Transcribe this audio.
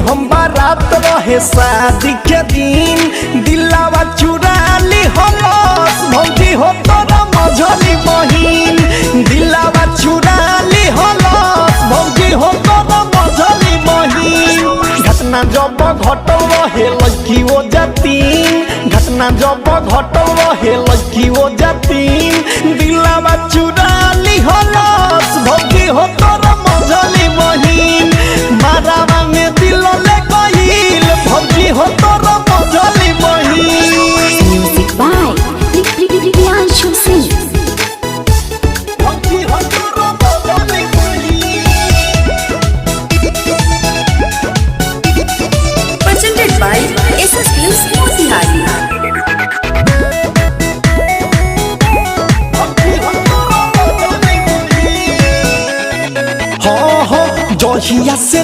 हम बारात रहे शादी के दिन दिलावा चुरा ली हलस भौजी हो तोरा मझली बहिन दिलावा चुरा ली हलस भौजी हो तोरा मझली बहिन घटना जब घटल रहे लड़की ओ जातीन घटना जब घटल रहे लड़की ओ जातीन दिलावा चुरा ली हलस भौजी हो तोरा मझली बहिन मारावा में दिल ले गइल भौजी हो तोरा मझली बहिन। Music by Priyanshu Singh. भौजी हो तोरा मझली बहिन। Presented by SS Films Motihari. हाँ हाँ जहिया से